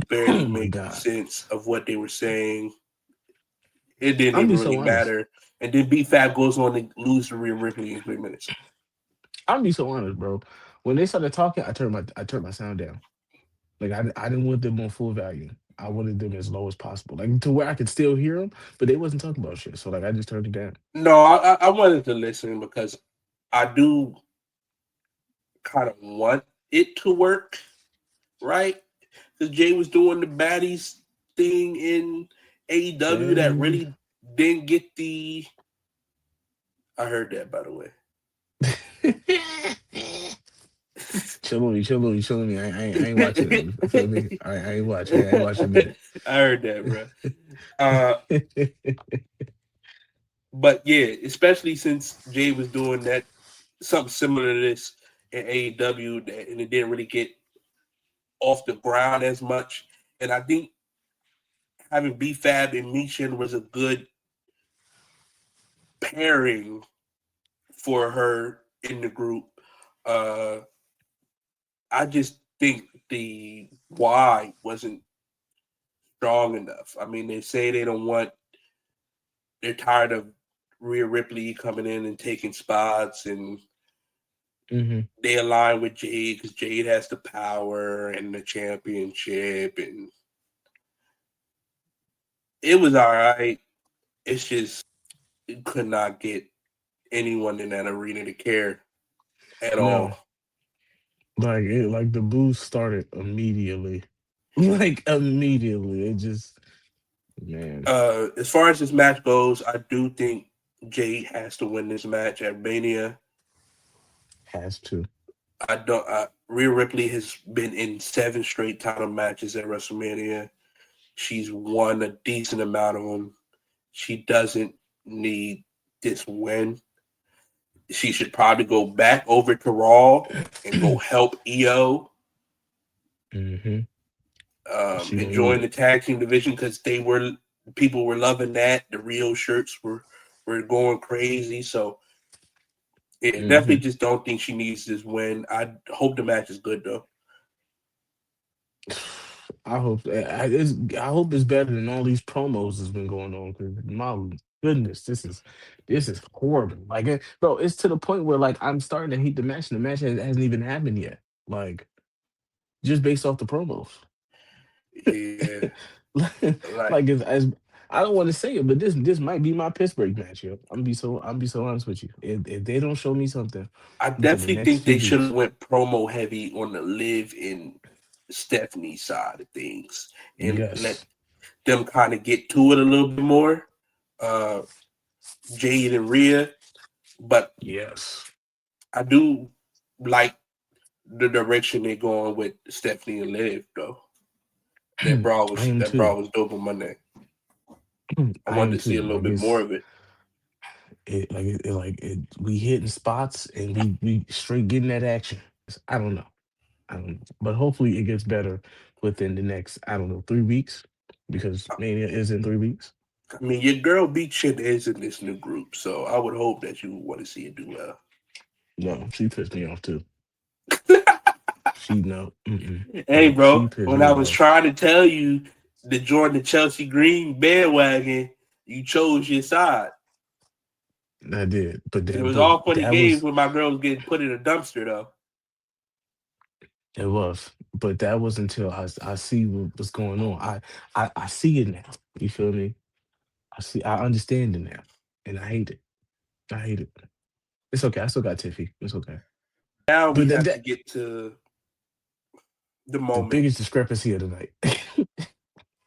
Barely Oh my make god. sense of what they were saying. It didn't I'm even be so really honest. matter. And then B-Fab goes on to lose to Rhea Ripley in 3 minutes. I'm be so honest, bro. When they started talking, I turned my sound down. Like I didn't want them on full value. I wanted them as low as possible, like to where I could still hear them, but they wasn't talking about shit. So like I just turned it down. No, I wanted to listen because I do kind of want it to work, right? Because Jay was doing the baddies thing in AEW that And really didn't get the. I heard that, by the way. chill on me. I ain't watching it. You feel me? I ain't watching. I ain't watching it. I heard that, bro. But yeah, especially since Jay was doing that something similar to this in AEW, and it didn't really get off the ground as much. And I think having B-Fab and Michin was a good pairing for her in the group. I just think the why wasn't strong enough. I mean, they say they're tired of Rhea Ripley coming in and taking spots, and hmm they align with Jade because Jade has the power and the championship, and it was all right. It's just it could not get anyone in that arena to care at No, all. like the boost started immediately. Like immediately, it just man As far as this match goes, I do think Jade has to win this match at Mania. has to. I don't. Rhea Ripley has been in 7 straight title matches at WrestleMania. She's won a decent amount of them. She doesn't need this win. She should probably go back over to Raw and go help EO. hmm She And gonna need join the it. tag team division because people were loving that. The Rio shirts were going crazy. So yeah, definitely hmm just don't think she needs this win. I hope the match is good though. I hope it's better than all these promos that's been going on. Because my goodness, this is horrible. Like, bro, it's to the point where like I'm starting to hate the match, and the match hasn't even happened yet. Like, just based off the promos. Yeah, like Like as I don't want to say it, but this might be my Pittsburgh match, yo. I'm be so honest with you. If they don't show me something I within the definitely next think few they should have weeks, went promo heavy on the Liv and Stephanie side of things and let yes, them kind of get to it a little bit more. Uh, Jade and Rhea, but yes. I do like the direction they're going with Stephanie and Liv though. I am That too. bra was dope on Monday. I I wanted am to see a too. little Like bit more of it. we hitting spots and we straight getting that action. I don't know. I don't know. But hopefully it gets better within the next, I don't know, 3 weeks. Because Mania is in 3 weeks. I mean, your girl Beat Chin is in this new group, so I would hope that you want to see it do well. No, she pissed me off too. She no. Hey, She bro, pissed when I me was off. trying to tell you to join the Chelsea Green bandwagon, you chose your side. I did. But It that was but all funny that games was when my girl was getting put in a dumpster, though. it was. But that was until I see what's going on. I see it now. You feel me? I understand it now. And I hate it. I hate it. It's okay. I still got Tiffy. It's okay. Now we But have to get to the the moment biggest discrepancy of the night.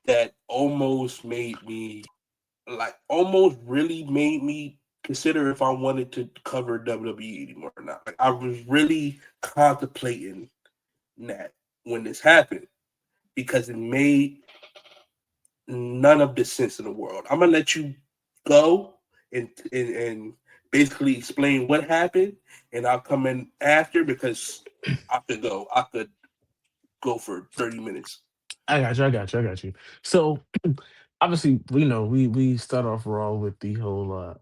that almost really made me consider if I wanted to cover WWE anymore or not. Like I was really contemplating that when this happened because it made none of the sense in the world. I'm gonna let you go and basically explain what happened, and I'll come in after because I could go. I could go for 30 minutes. I got you. So obviously, we start off raw with the whole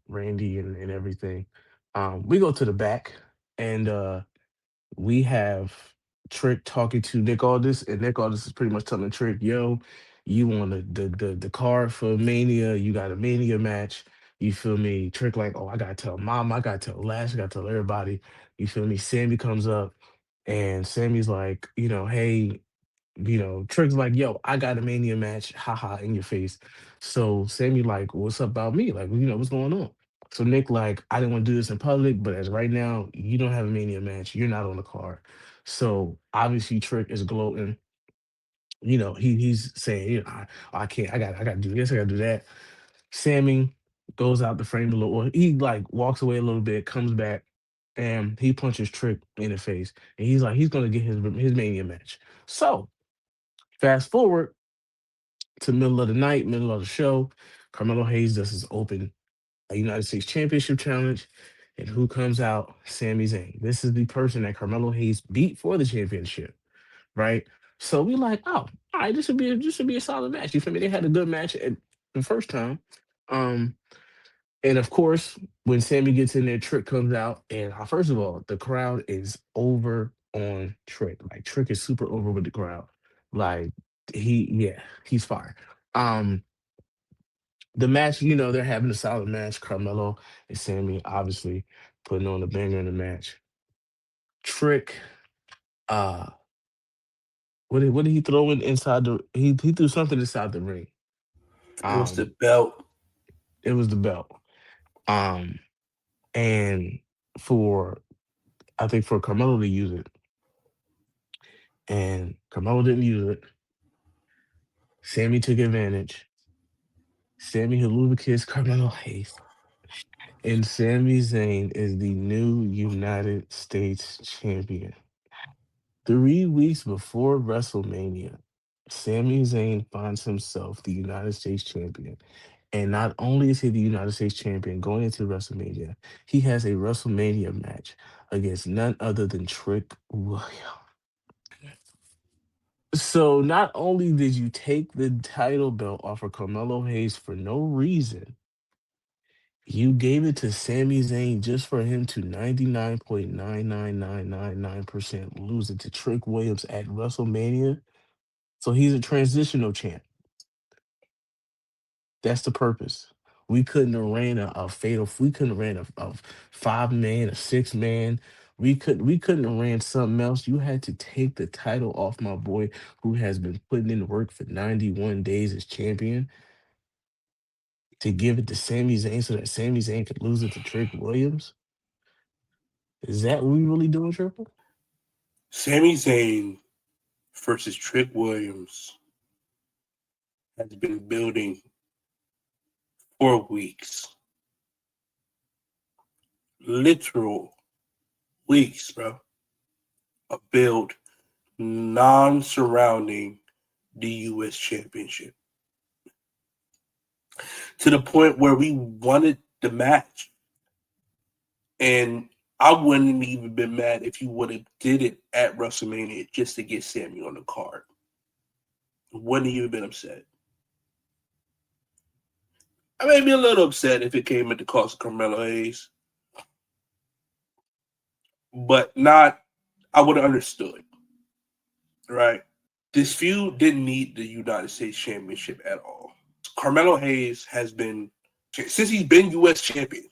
Randy and everything. We go to the back and we have Trick talking to Nick Aldis, and Nick Aldis is pretty much telling Trick, "Yo, you want the card for Mania? You got a Mania match. You feel me?" Trick like, "Oh, I gotta tell Mom, I gotta tell Lash, I gotta tell everybody." You feel me? Sammy comes up, and Sammy's like, "Hey." Trick's like, "Yo, I got a Mania match, haha, in your face." So Sammy like, "What's up about me? Like, what's going on?" So Nick like, "I didn't want to do this in public, but as right now, you don't have a Mania match. You're not on the card." So obviously Trick is gloating. He's saying, I can't, I gotta do this, I gotta do that. Sammy goes out the frame a little, or he like walks away a little bit, comes back, and he punches Trick in the face. And he's like, he's gonna get his Mania match. So fast forward to middle of the night, middle of the show. Carmelo Hayes does his open United States Championship challenge. And who comes out? Sami Zayn. This is the person that Carmelo Hayes beat for the championship, right? So we like, oh, all right, this should be a solid match. You feel me? They had a good match at the first time. Um, and of course, when Sammy gets in there, Trick comes out, and first of all, the crowd is over on Trick. Like Trick is super over with the crowd. Like yeah, he's fire. Um, the match, they're having a solid match. Carmelo and Sammy obviously putting on a banger in the match. Trick, uh, what did he throw in inside the? He threw something inside the ring. It was the Um, belt. it was the belt. Um, and for I think for Carmelo to use it, and Carmelo didn't use it. Sammy took advantage. Sammy Haluva kissed Carmelo Hayes, and Sami Zayn is the new United States champion. 3 weeks before WrestleMania, Sami Zayn finds himself the United States champion. And not only is he the United States champion going into WrestleMania, he has a WrestleMania match against none other than Trick Williams. So not only did you take the title belt off of Carmelo Hayes for no reason, you gave it to Sami Zayn just for him to 99.99999% lose it to Trick Williams at WrestleMania. So he's a transitional champ. That's the purpose. We couldn't have ran a fatal. We couldn't have ran a 5 man, a 6 man. We couldn't have ran something else. You had to take the title off my boy who has been putting in work for 91 days as champion to give it to Sami Zayn so that Sami Zayn could lose it to Trick Williams. Is that what we really doing, Triple? Sami Zayn versus Trick Williams has been building for weeks. Literal weeks, bro. A build non-surrounding the U.S. Championship. To the point where we wanted the match. And I wouldn't even been mad if you would have did it at WrestleMania just to get Sammy on the card. Wouldn't even been upset. I may be a little upset if it came at the cost of Carmelo Hayes. But not, I would have understood. Right? This feud didn't need the United States Championship at all. Carmelo Hayes has been, since he's been U.S. champion,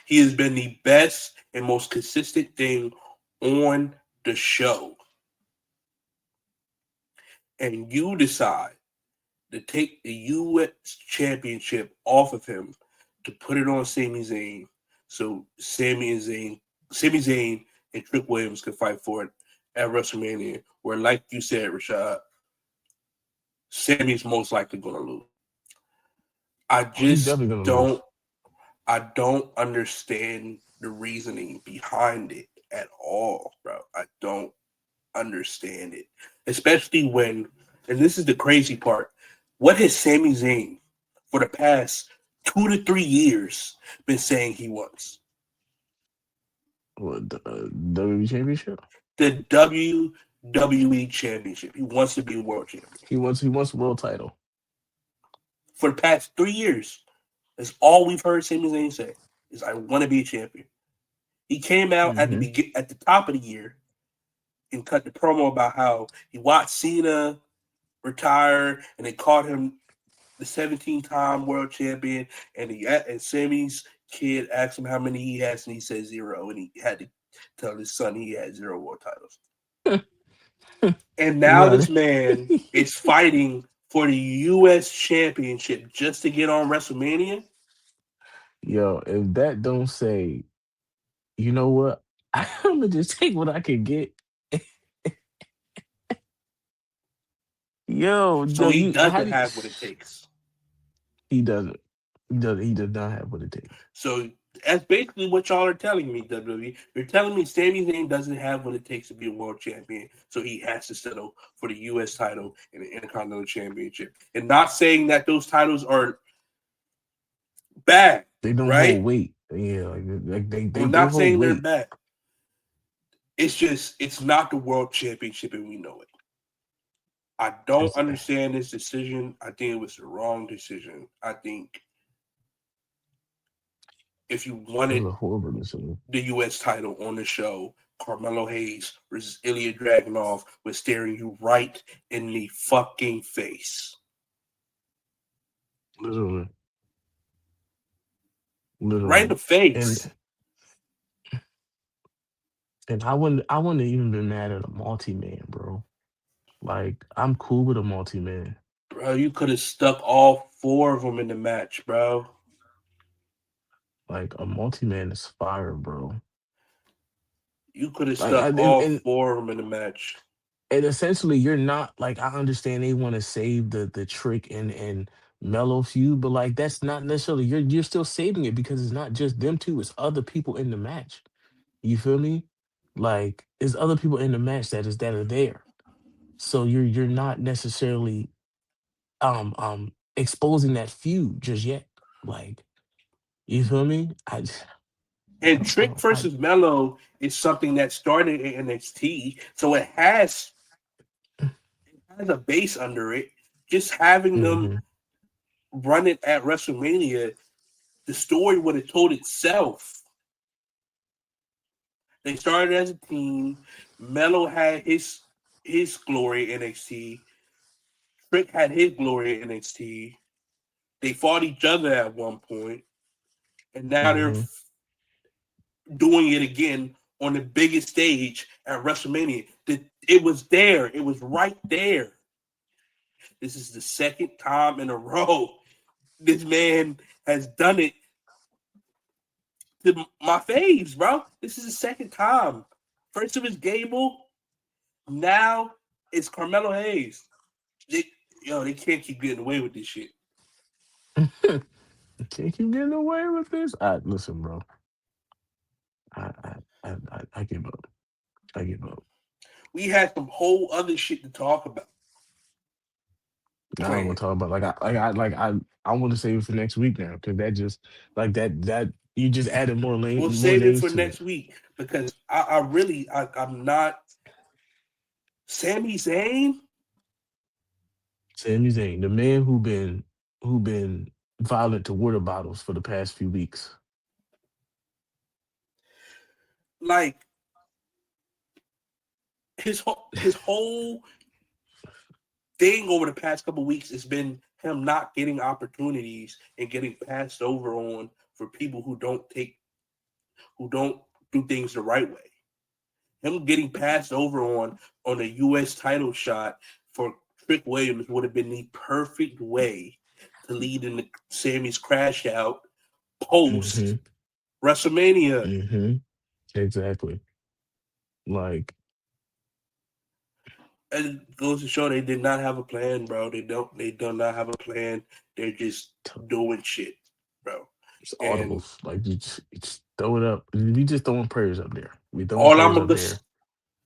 he has been the best and most consistent thing on the show. And you decide to take the U.S. Championship off of him to put it on Sami Zayn, so Sami Zayn and Trick Williams can fight for it at WrestleMania, where, like you said, Rashaad, Sammy's most likely going to lose. I Oh, he's just definitely gonna lose. don't. I don't understand the reasoning behind it at all, bro. I don't understand it, especially when and this is the crazy part. What has Sami Zayn for the past 2 to 3 years been saying he wants? What the WWE Championship? The WWE Championship. He wants to be a world champion. He wants world title. For the past 3 years, that's all we've heard Sami Zayn say is, "I want to be a champion." He came out at Mm-hmm. the top of the year and cut the promo about how he watched Cena retire and they called him the 17-time world champion. And Sammy's kid asked him how many he has, and he said 0. And he had to tell his son he had 0 world titles. And now No, this man is fighting for the U.S. Championship just to get on WrestleMania. yo, if that don't say, you know what? I'm gonna just take what I can get. Yo, So no, he you how doesn't do you, have what it takes. he doesn't. He does not have what it takes. So that's basically what y'all are telling me, WWE. You're telling me Sami Zayn doesn't have what it takes to be a world champion, so he has to settle for the U.S. title and the Intercontinental Championship. And not saying that those titles are bad, They don't hold right? weight. Yeah, like I'm they not hold saying they're weight. bad. It's just it's not the world championship, and we know it. I don't It's, understand this decision. I think it was the wrong decision. I think if you it was wanted a horrible decision. the U.S. title on the show, Carmelo Hayes versus Ilya Dragunov was staring you right in the fucking face. Literally, Right in literally. the And face. I wouldn't have even been mad at a multi man, bro. Like I'm cool with a multi man. Bro, you could have stuck all four of them in the match, bro. Like a multi man is fire, bro. You could have Like stuck and, all and four of them in the match. and essentially you're not like I understand they want to save the trick and mellow feud, but like that's not necessarily you're still saving it because it's not just them two, it's other people in the match. You feel me? Like it's other people in the match that are there. So you're not necessarily exposing that feud just yet. Like you feel me? And I'm, Trick versus Melo is something that started in NXT, so it has a base under it. Just having them hmm run it at WrestleMania, the story would have told itself. They started as a team. Melo had his glory in NXT. Trick had his glory in NXT. They fought each other at one point, and now they're hmm doing it again on the biggest stage at WrestleMania. It was there. It was right there. This is the second time in a row this man has done it to my faves, bro. This is the second time. First it was Gable. Now it's Carmelo Hayes. They, they can't keep getting away with this shit. Can't keep getting away with this. Listen, bro. I I, I give up. I give up. We had some whole other shit to talk about I don't planned. want to talk about I want to save it for next week now because that just like that you just added We'll more save it names for to it. next week because I'm not Sami Zayn. Sami Zayn, the man who been violent to water bottles for the past few weeks. Like his whole thing over the past couple weeks has been him not getting opportunities and getting passed over on for people who don't do things the right way. Him getting passed over on a U.S. title shot for Trick Williams would have been the perfect way to lead in the Sammy's crash out post hmm WrestleMania. hmm Exactly. Like And it goes to show they did not have a plan, bro. They do not have a plan. They're just doing shit, bro. it's And audibles. Like you just throw it up. We just throwing prayers up there. We throwing all I'm prayers up gonna there.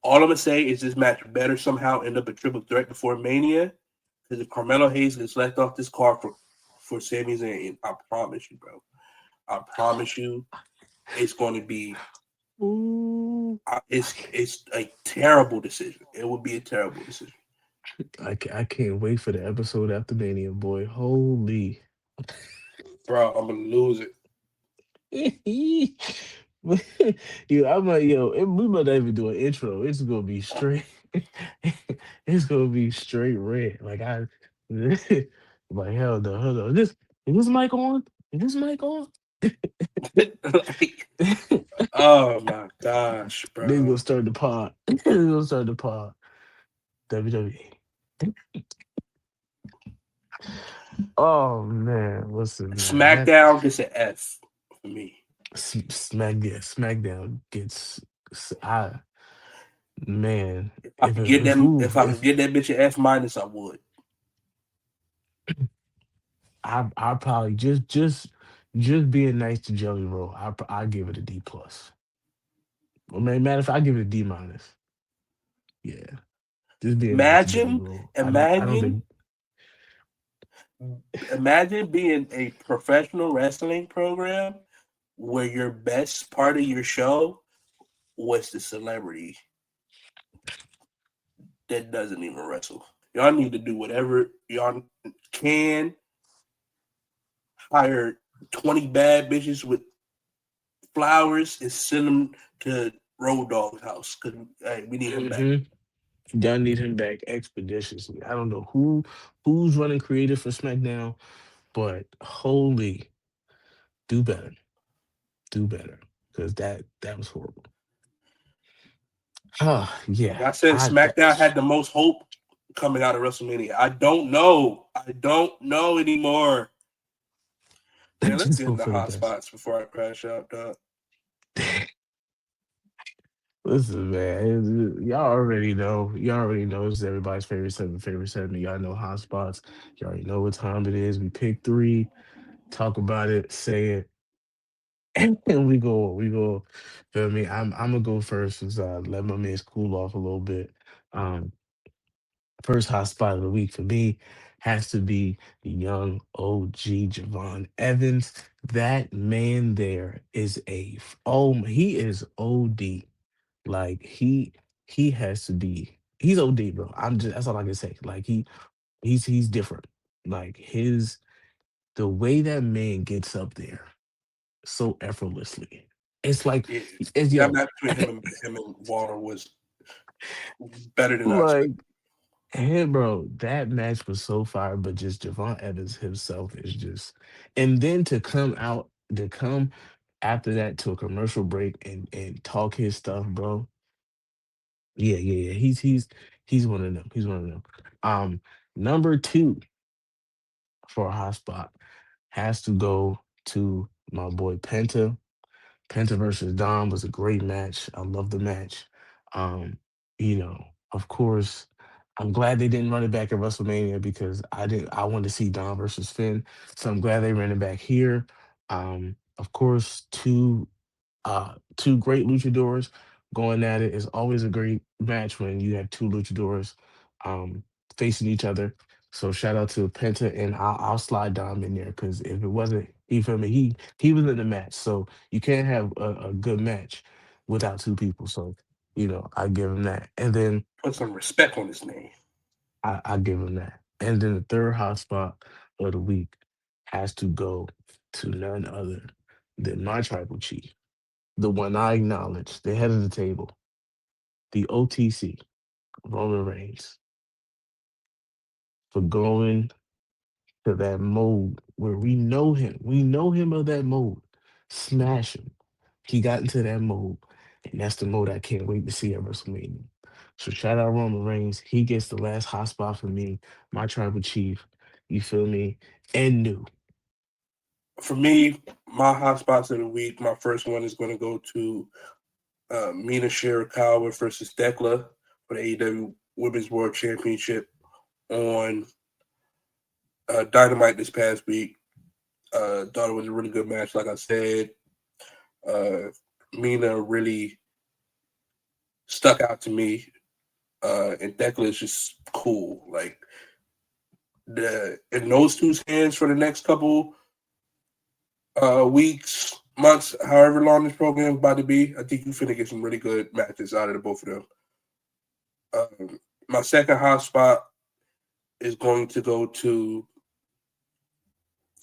all I'm gonna say is this match better somehow end up a triple threat before Mania. Because if Carmelo Hayes gets left off this card for Sami Zayn, I promise you, bro. I promise you, it's going to be. Ooh. It's a terrible decision. It would be a terrible decision. I can't wait for the episode after Mania, boy. Holy. Bro, I'm going to lose it. I'm like, we might not even do an intro. It's gonna be straight. It's gonna be straight red. Like hell no, hold on. Is this mic on? Is this mic on? Like, oh my gosh, They bro. gonna start the pod. They gonna start the pod. WWE. Oh man, listen, man. That Smackdown gets an F for me. Smackdown gets. I man, If I could get if that bitch an F minus, I would. I probably just being nice to Jelly Roll, I give it a D plus. Well, matter of fact, I give it a D minus. Yeah, just being nice to Jelly Imagine, Roll. I don't imagine, think. imagine being a professional wrestling program where your best part of your show was the celebrity that doesn't even wrestle. Y'all need to do whatever y'all can. Hire 20 bad bitches with flowers and send them to Road Dogg's house because we need him back. Y'all need him back expeditiously. I don't know who's running creative for SmackDown, but holy, do better, because that was horrible. Oh Like yeah, I said, SmackDown had the most hope coming out of WrestleMania. I don't know. Anymore. Man, let's just get in hope the for the hot best. spots before I crash out, dog. Listen, man, y'all already know. Y'all already know it's everybody's favorite segment. Y'all know hot spots. Y'all already know what time it is. We pick three, talk about it, say it, and we go. We go. Feel me? I'm gonna go first since I let my man cool off a little bit. Um, First hot spot of the week for me has to be the young OG Javon Evans. That man there is he is OD. Like he has to be. He's OD, bro. That's all I can say. Like he's different. Like the way that man gets up there so effortlessly. It's like Yeah, it's that yo match between him and Waller was better than I like expected. hey bro, that match was so fire, but just Javon Evans himself is just and then to come after that to a commercial break and talk his stuff, bro. Yeah. He's one of them. He's one of them. Um, Number two for a hot spot has to go to my boy Penta. Penta versus Dom was a great match. I love the match. Um, of course, I'm glad they didn't run it back at WrestleMania because I wanted to see Dom versus Finn. So I'm glad they ran it back here. Of course, two great luchadors going at it is always a great match when you have two luchadors um, facing each other. So shout out to Penta and I'll slide Dom in there because if it wasn't he feel me he was in the match. So you can't have a good match without two people. So I give him that, and then Put some respect on his name. I give him that, and then the third hot spot of the week has to go to none other than my tribal chief, the one I acknowledge, the head of the table, the OTC, Roman Reigns, for going to that mode where we know him. We know him of that mode. Smash him. He got into that mode, and that's the mode I can't wait to see at WrestleMania. So shout out Roman Reigns. He gets the last hot spot for me, my tribal chief. You feel me? And new. For me, my hot spots of the week, my first one is going to go to Mina Shirakawa versus Thekla for the AEW Women's World Championship on Dynamite this past week. Thought it was a really good match. Like I said, Mina really stuck out to me, and Thekla is just cool. Like in those two's hands for the next couple weeks, months, however long this program is about to be, I think you finna get some really good matches out of the both of them. My second hot spot is going to go to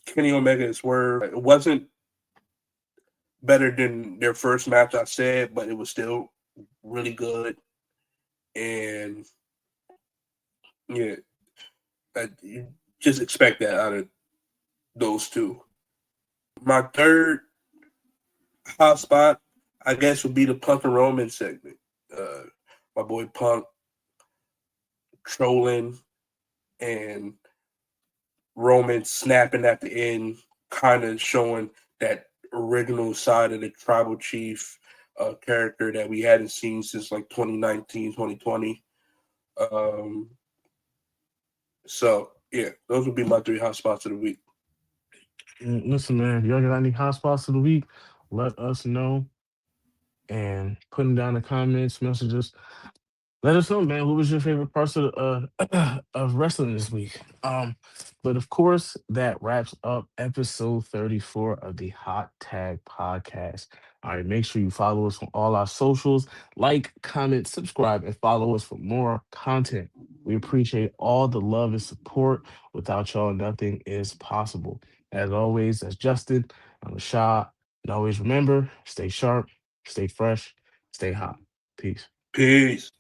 Kenny Omega and Swerve. It wasn't better than their first match, I said, but it was still really good. And yeah, you just expect that out of those two. My third hot spot, I guess, would be the Punk and Roman segment. My boy Punk trolling and Roman snapping at the end, kind of showing that original side of the tribal chief character that we hadn't seen since like 2019, 2020. So, yeah, those would be my three hot spots of the week. Listen, man, if y'all got any hot spots of the week, let us know and put them down in the comments, messages. Let us know, man. What was your favorite parts of wrestling this week? But of course, that wraps up episode 34 of the Hot Tag Podcast. All right, make sure you follow us on all our socials, like, comment, subscribe, and follow us for more content. We appreciate all the love and support. Without y'all, nothing is possible. As always, that's Justyn, I'm Rashaad, and always remember, stay sharp, stay fresh, stay hot. Peace. Peace.